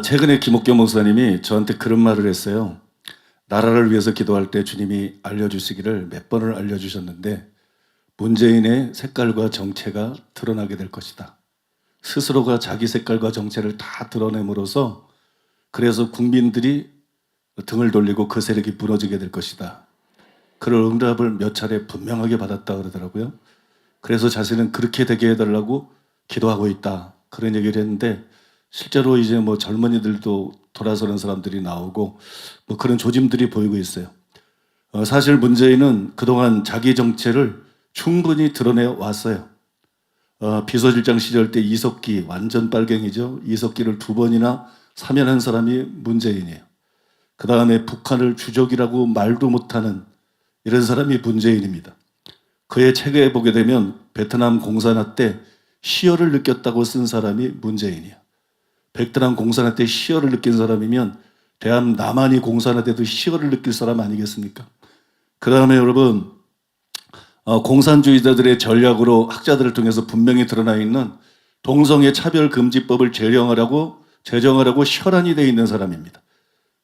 최근에 김옥겸 목사님이 저한테 그런 말을 했어요. 나라를 위해서 기도할 때 주님이 알려주시기를 몇 번을 알려주셨는데 문재인의 색깔과 정체가 드러나게 될 것이다. 스스로가 자기 색깔과 정체를 다 드러냄으로써 그래서 국민들이 등을 돌리고 그 세력이 무너지게 될 것이다. 그런 응답을 몇 차례 분명하게 받았다 그러더라고요. 그래서 자신은 그렇게 되게 해달라고 기도하고 있다. 그런 얘기를 했는데 실제로 이제 뭐 젊은이들도 돌아서는 사람들이 나오고 뭐 그런 조짐들이 보이고 있어요. 사실 문재인은 그동안 자기 정체를 충분히 드러내 왔어요. 비서실장 시절 때 이석기 완전 빨갱이죠. 이석기를 2번이나 사면한 사람이 문재인이에요. 그 다음에 북한을 주적이라고 말도 못하는 이런 사람이 문재인입니다. 그의 책에 보게 되면 베트남 공산화 때 희열을 느꼈다고 쓴 사람이 문재인이에요. 베트남 공산화 때 희열을 느낀 사람이면 대한 남한이 공산화 때도 희열을 느낄 사람 아니겠습니까? 그 다음에 여러분 공산주의자들의 전략으로 학자들을 통해서 분명히 드러나 있는 동성애 차별금지법을 제정하라고 혈안이 되어 있는 사람입니다.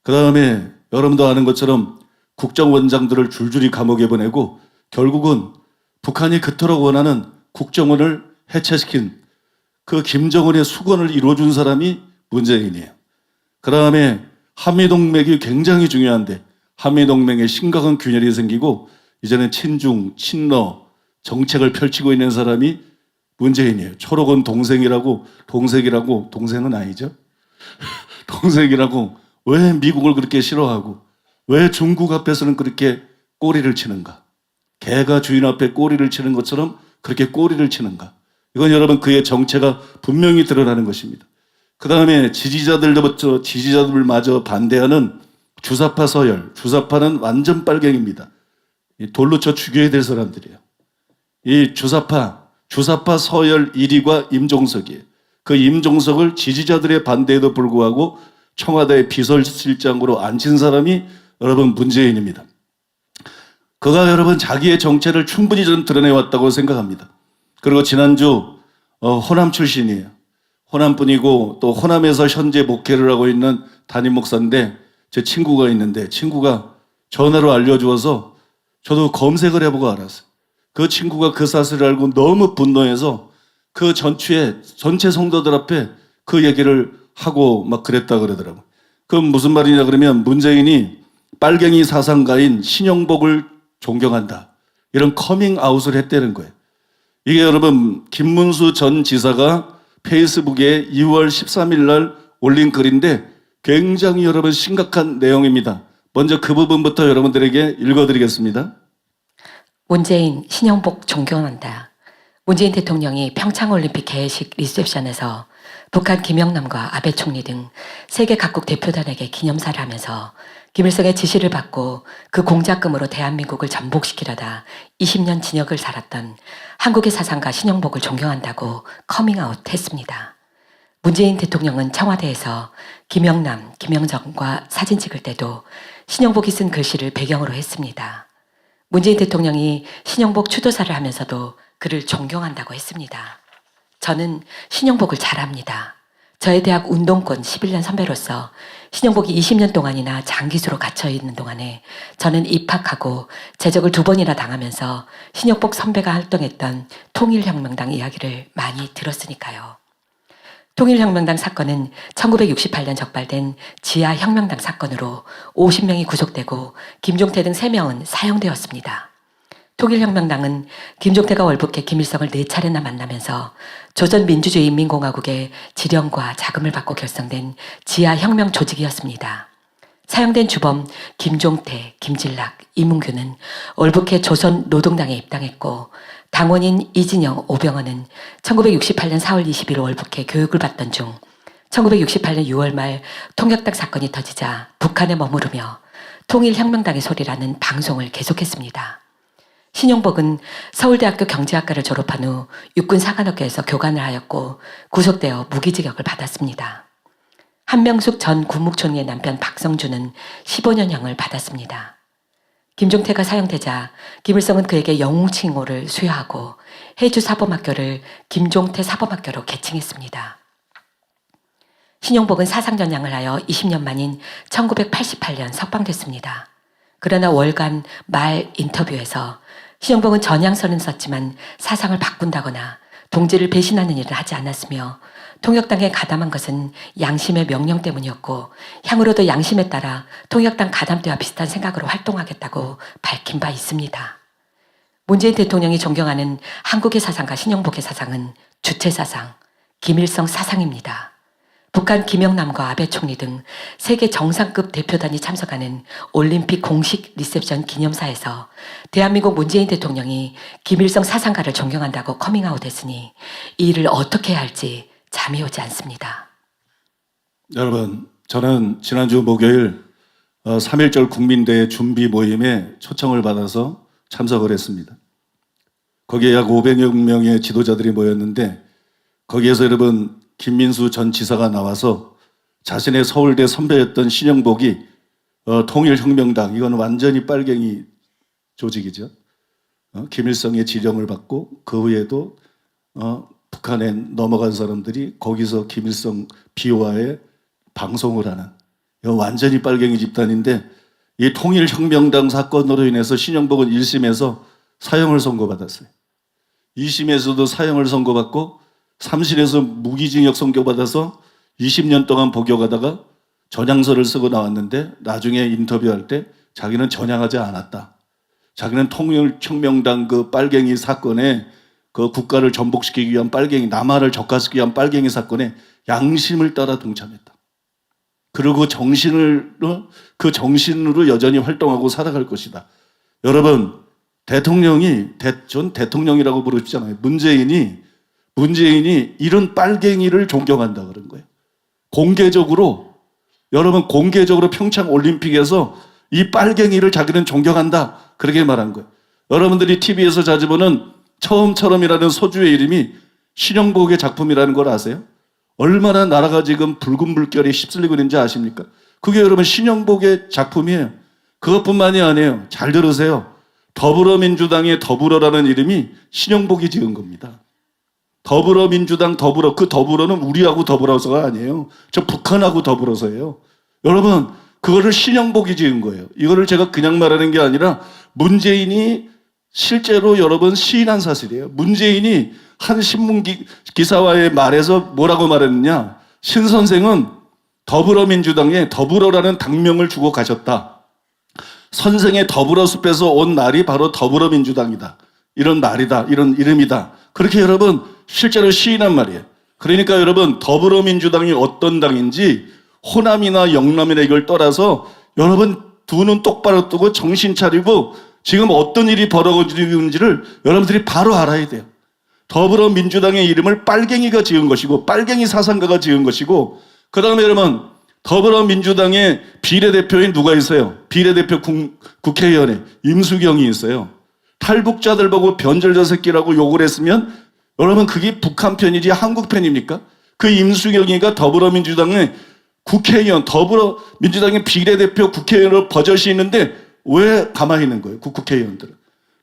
그 다음에 여러분도 아는 것처럼 국정원장들을 줄줄이 감옥에 보내고 결국은 북한이 그토록 원하는 국정원을 해체시킨 그 김정은의 수건을 이루어준 사람이 문재인이에요. 그 다음에 한미동맹이 굉장히 중요한데 한미동맹에 심각한 균열이 생기고 이제는 친중, 친러 정책을 펼치고 있는 사람이 문재인이에요. 초록은 동생이라고 동생은 아니죠. 동생이라고 왜 미국을 그렇게 싫어하고 왜 중국 앞에서는 그렇게 꼬리를 치는가? 개가 주인 앞에 꼬리를 치는 것처럼 그렇게 꼬리를 치는가? 이건 여러분 그의 정체가 분명히 드러나는 것입니다. 그 다음에 지지자들마저 반대하는 주사파 서열, 주사파는 완전 빨갱입니다. 돌로 쳐 죽여야 될 사람들이에요. 이 주사파 서열 1위가 임종석이에요. 그 임종석을 지지자들의 반대에도 불구하고 청와대 비서실장으로 앉힌 사람이 여러분 문재인입니다. 그가 여러분 자기의 정체를 충분히 저는 드러내왔다고 생각합니다. 그리고 지난주 호남 출신이에요. 호남 분이고 또 호남에서 현재 목회를 하고 있는 담임 목사인데 제 친구가 있는데 친구가 전화로 알려주어서 저도 검색을 해보고 알았어요. 그 친구가 그 사실을 알고 너무 분노해서 그 전체 성도들 앞에 그 얘기를 하고 막 그랬다 그러더라고요. 그럼 무슨 말이냐 그러면 문재인이 빨갱이 사상가인 신영복을 존경한다. 이런 커밍아웃을 했다는 거예요. 이게 여러분 김문수 전 지사가 페이스북에 2월 13일 날 올린 글인데 굉장히 여러분 심각한 내용입니다. 먼저 그 부분부터 여러분들에게 읽어드리겠습니다. 문재인, 신영복 존경한다. 문재인 대통령이 평창올림픽 개회식 리셉션에서 북한 김영남과 아베 총리 등 세계 각국 대표단에게 기념사를 하면서 김일성의 지시를 받고 그 공작금으로 대한민국을 전복시키려다 20년 진역을 살았던 한국의 사상가 신영복을 존경한다고 커밍아웃 했습니다. 문재인 대통령은 청와대에서 김영남, 김영정과 사진 찍을 때도 신영복이 쓴 글씨를 배경으로 했습니다. 문재인 대통령이 신영복 추도사를 하면서도 그를 존경한다고 했습니다. 저는 신영복을 잘 압니다. 저의 대학 운동권 11년 선배로서 신영복이 20년 동안이나 장기수로 갇혀있는 동안에 저는 입학하고 제적을 2번이나 당하면서 신영복 선배가 활동했던 통일혁명당 이야기를 많이 들었으니까요. 통일혁명당 사건은 1968년 적발된 지하혁명당 사건으로 50명이 구속되고 김종태 등 3명은 사형되었습니다. 통일혁명당은 김종태가 월북해 김일성을 4차례나 만나면서 조선민주주의인민공화국의 지령과 자금을 받고 결성된 지하혁명 조직이었습니다. 사형된 주범 김종태, 김진락, 이문규는 월북해 조선노동당에 입당했고 당원인 이진영, 오병헌은 1968년 4월 20일 월북해 교육을 받던 중 1968년 6월 말 통역당 사건이 터지자 북한에 머무르며 통일혁명당의 소리라는 방송을 계속했습니다. 신영복은 서울대학교 경제학과를 졸업한 후 육군사관학교에서 교관을 하였고 구속되어 무기징역을 받았습니다. 한명숙 전 국무총리의 남편 박성준은 15년형을 받았습니다. 김종태가 사형되자 김일성은 그에게 영웅칭호를 수여하고 해주 사범학교를 김종태 사범학교로 개칭했습니다. 신용복은 사상전향을 하여 20년 만인 1988년 석방됐습니다. 그러나 월간 말 인터뷰에서 신용복은 전향서는 썼지만 사상을 바꾼다거나 동지를 배신하는 일을 하지 않았으며 통역당에 가담한 것은 양심의 명령 때문이었고 향후로도 양심에 따라 통역당 가담 때와 비슷한 생각으로 활동하겠다고 밝힌 바 있습니다. 문재인 대통령이 존경하는 한국의 사상과 신용복의 사상은 주체사상, 김일성 사상입니다. 북한 김영남과 아베 총리 등 세계 정상급 대표단이 참석하는 올림픽 공식 리셉션 기념사에서 대한민국 문재인 대통령이 김일성 사상가를 존경한다고 커밍아웃했으니 이 일을 어떻게 해야 할지 잠이 오지 않습니다. 여러분, 저는 지난주 목요일 3.1절 국민대회 준비 모임에 초청을 받아서 참석을 했습니다. 거기에 약 500여 명의 지도자들이 모였는데 거기에서 여러분 김민수 전 지사가 나와서 자신의 서울대 선배였던 신영복이 통일혁명당, 이건 완전히 빨갱이 조직이죠. 김일성의 지령을 받고 그 후에도 북한에 넘어간 사람들이 거기서 김일성 비호하에 방송을 하는, 이건 완전히 빨갱이 집단인데 이 통일혁명당 사건으로 인해서 신영복은 1심에서 사형을 선고받았어요. 2심에서도 사형을 선고받고 3심에서 무기징역 선고받아서 20년 동안 복역하다가 전향서를 쓰고 나왔는데 나중에 인터뷰할 때 자기는 전향하지 않았다. 자기는 통일혁명당 그 빨갱이 사건에 그 국가를 전복시키기 위한 빨갱이, 남한을 적화시키기 위한 빨갱이 사건에 양심을 따라 동참했다. 그리고 그 정신으로 여전히 활동하고 살아갈 것이다. 여러분, 전 대통령이라고 부르시잖아요. 문재인이 이런 빨갱이를 존경한다 그런 거예요. 여러분 공개적으로 평창 올림픽에서 이 빨갱이를 자기는 존경한다 그렇게 말한 거예요. 여러분들이 TV에서 자주 보는 처음처럼이라는 소주의 이름이 신영복의 작품이라는 걸 아세요? 얼마나 나라가 지금 붉은 물결에 휩쓸리고 있는지 아십니까? 그게 여러분 신영복의 작품이에요. 그것뿐만이 아니에요. 잘 들으세요. 더불어민주당의 더불어라는 이름이 신영복이 지은 겁니다. 더불어민주당 그 더불어는 우리하고 더불어서가 아니에요. 저 북한하고 더불어서예요. 여러분, 그거를 신영복이 지은 거예요. 이거를 제가 그냥 말하는 게 아니라 문재인이 실제로 여러분 시인한 사실이에요. 문재인이 한 신문 기사와의 말에서 뭐라고 말했느냐. 신 선생은 더불어민주당에 더불어라는 당명을 주고 가셨다. 선생의 더불어숲에서 온 말이 바로 더불어민주당이다. 이런 말이다. 이런 이름이다. 그렇게 여러분 실제로 시인한 말이에요. 그러니까 여러분 더불어민주당이 어떤 당인지 호남이나 영남이나 이걸 떠나서 여러분 두 눈 똑바로 뜨고 정신 차리고 지금 어떤 일이 벌어지고 있는지를 여러분들이 바로 알아야 돼요. 더불어민주당의 이름을 빨갱이가 지은 것이고 빨갱이 사상가가 지은 것이고 그 다음에 여러분 더불어민주당의 비례대표인 누가 있어요? 비례대표 국회의원에 임수경이 있어요. 탈북자들 보고 변절자 새끼라고 욕을 했으면 여러분 그게 북한 편이지 한국 편입니까? 그 임수경이가 더불어민주당의 국회의원, 더불어민주당의 비례대표 국회의원으로 버젓이 있는데 왜 가만히 있는 거예요? 그 국회의원들은.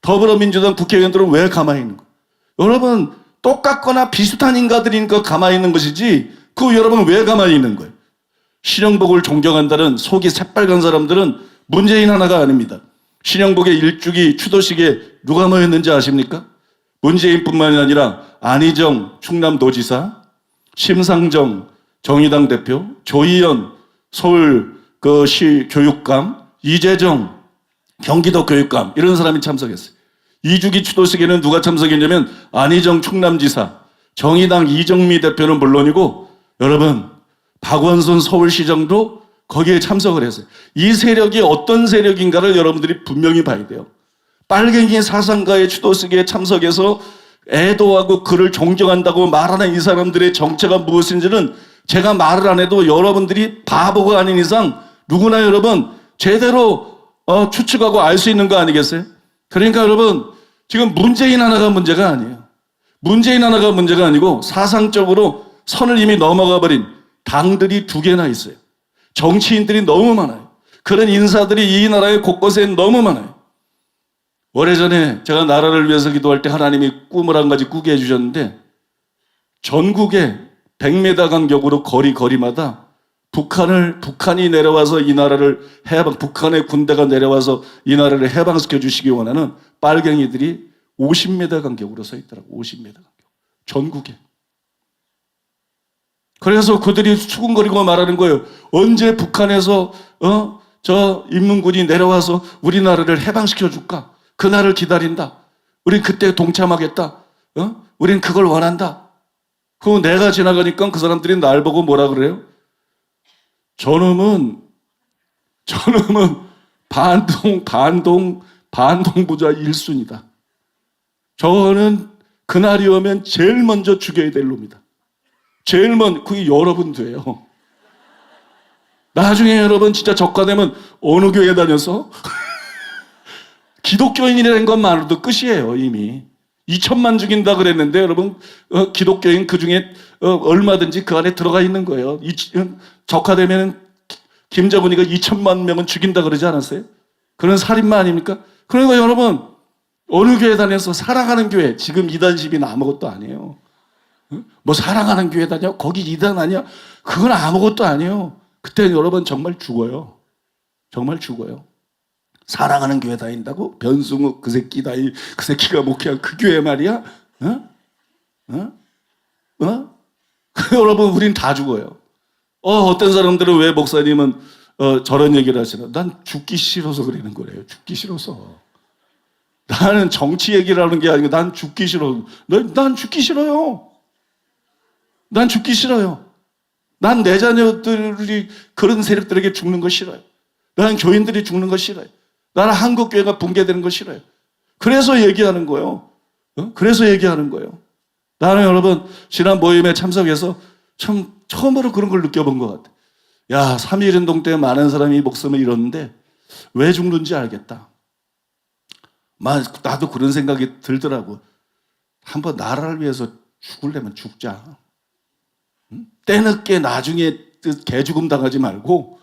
더불어민주당 국회의원들은 왜 가만히 있는 거예요? 여러분 똑같거나 비슷한 인간들이니까 가만히 있는 것이지 그 여러분 왜 가만히 있는 거예요? 신영복을 존경한다는 속이 새빨간 사람들은 문재인 하나가 아닙니다. 신영복의 일주기 추도식에 누가 모였는지 아십니까? 문재인뿐만이 아니라 안희정 충남도지사, 심상정 정의당 대표, 조희연 서울 시 교육감, 이재정 경기도 교육감 이런 사람이 참석했어요. 2주기 추도식에는 누가 참석했냐면 안희정 충남지사, 정의당 이정미 대표는 물론이고 여러분 박원순 서울시장도 거기에 참석을 했어요. 이 세력이 어떤 세력인가를 여러분들이 분명히 봐야 돼요. 빨갱이 사상가의 추도식에 참석해서 애도하고 그를 존경한다고 말하는 이 사람들의 정체가 무엇인지는 제가 말을 안 해도 여러분들이 바보가 아닌 이상 누구나 여러분 제대로 추측하고 알 수 있는 거 아니겠어요? 그러니까 여러분 지금 문재인 하나가 문제가 아니에요. 문재인 하나가 문제가 아니고 사상적으로 선을 이미 넘어가 버린 당들이 2개나 있어요. 정치인들이 너무 많아요. 그런 인사들이 이 나라의 곳곳에 너무 많아요. 오래전에 제가 나라를 위해서 기도할 때 하나님이 꿈을 한 가지 꾸게 해주셨는데 전국에 100m 간격으로 거리마다 북한이 내려와서 이 나라를 북한의 군대가 내려와서 이 나라를 해방시켜 주시기 원하는 빨갱이들이 50m 간격으로 서 있더라고. 50m 간격. 전국에. 그래서 그들이 수군거리고 말하는 거예요. 언제 북한에서 저 인민군이 내려와서 우리나라를 해방시켜 줄까? 그날을 기다린다. 우린 그때 동참하겠다. 우린 그걸 원한다. 그리고 내가 지나가니까 그 사람들이 날 보고 뭐라 그래요? 저놈은 반동부자 1순위다. 저는 그날이 오면 제일 먼저 죽여야 될 놈이다. 그게 여러분 돼요. 나중에 여러분 진짜 적화되면 어느 교회 다녀서 기독교인이라는 것만으로도 끝이에요. 이미 2천만 죽인다 그랬는데 여러분 기독교인 그중에 얼마든지 그 안에 들어가 있는 거예요. 적화되면 김정은이가 2천만 명은 죽인다 그러지 않았어요? 그런 살인마 아닙니까? 그러니까 여러분 어느 교회 다녀서 사랑하는 교회, 지금 이단 시비는 아무것도 아니에요. 뭐 사랑하는 교회 다녀? 거기 이단 아니야? 그건 아무것도 아니에요. 그때 여러분 정말 죽어요. 정말 죽어요. 사랑하는 교회 다닌다고? 변승욱 그 새끼가 목회한 그 교회 말이야? 여러분 우린 다 죽어요. 어떤 사람들은 왜 목사님은 저런 얘기를 하시나? 난 죽기 싫어서 그러는 거래요. 죽기 싫어서. 나는 정치 얘기를 하는 게 아니고 난 죽기 싫어. 난 죽기 싫어요. 난 죽기 싫어요. 난 내 자녀들이 그런 세력들에게 죽는 거 싫어요. 나는 교인들이 죽는 거 싫어요. 나는 한국교회가 붕괴되는 거 싫어요. 그래서 얘기하는 거예요. 그래서 얘기하는 거예요. 나는 여러분 지난 모임에 참석해서 참 처음으로 그런 걸 느껴본 것 같아요. 야, 3.1운동 때 많은 사람이 목숨을 잃었는데 왜 죽는지 알겠다. 나도 그런 생각이 들더라고. 한번 나라를 위해서 죽으려면 죽자. 때늦게 나중에 개죽음 당하지 말고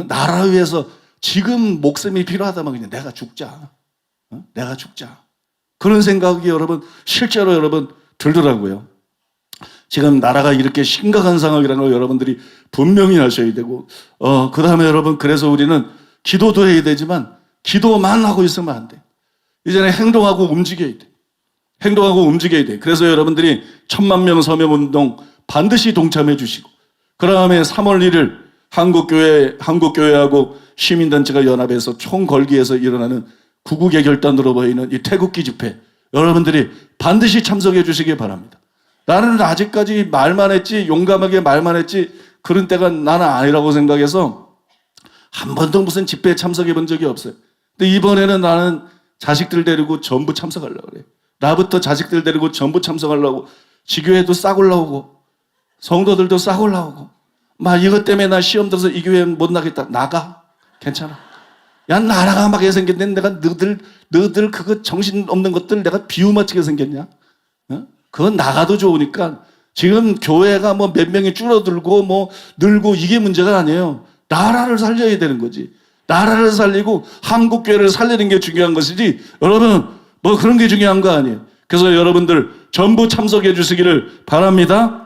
나라를 위해서 지금 목숨이 필요하다면 그냥 내가 죽자. 내가 죽자. 그런 생각이 여러분 실제로 여러분 들더라고요. 지금 나라가 이렇게 심각한 상황이라는 걸 여러분들이 분명히 아셔야 되고 그 다음에 여러분 그래서 우리는 기도도 해야 되지만 기도만 하고 있으면 안 돼. 이제는 행동하고 움직여야 돼. 행동하고 움직여야 돼. 그래서 여러분들이 1000만 명 서명운동 반드시 동참해 주시고 그 다음에 3월 1일 한국교회하고 시민단체가 연합해서 총걸기에서 일어나는 구국의 결단으로 보이는 이 태극기 집회 여러분들이 반드시 참석해 주시기 바랍니다. 나는 아직까지 말만 했지 용감하게 말만 했지 그런 때가 나는 아니라고 생각해서 한 번도 무슨 집회에 참석해 본 적이 없어요. 근데 이번에는 나는 자식들 데리고 전부 참석하려고 그래. 나부터 자식들 데리고 전부 참석하려고 지교회도 싹 올라오고 성도들도 싹 올라오고 막 이것 때문에 나 시험 들어서 이 교회 못 나겠다. 나가. 괜찮아. 야, 나라가하게 생겼는데 내가 너들 그거 정신없는 것들 내가 비유맞추게 생겼냐? 그건 나가도 좋으니까 지금 교회가 뭐 몇 명이 줄어들고 뭐 늘고 이게 문제가 아니에요. 나라를 살려야 되는 거지. 나라를 살리고 한국교회를 살리는 게 중요한 것이지 여러분 뭐 그런 게 중요한 거 아니에요. 그래서 여러분들 전부 참석해 주시기를 바랍니다.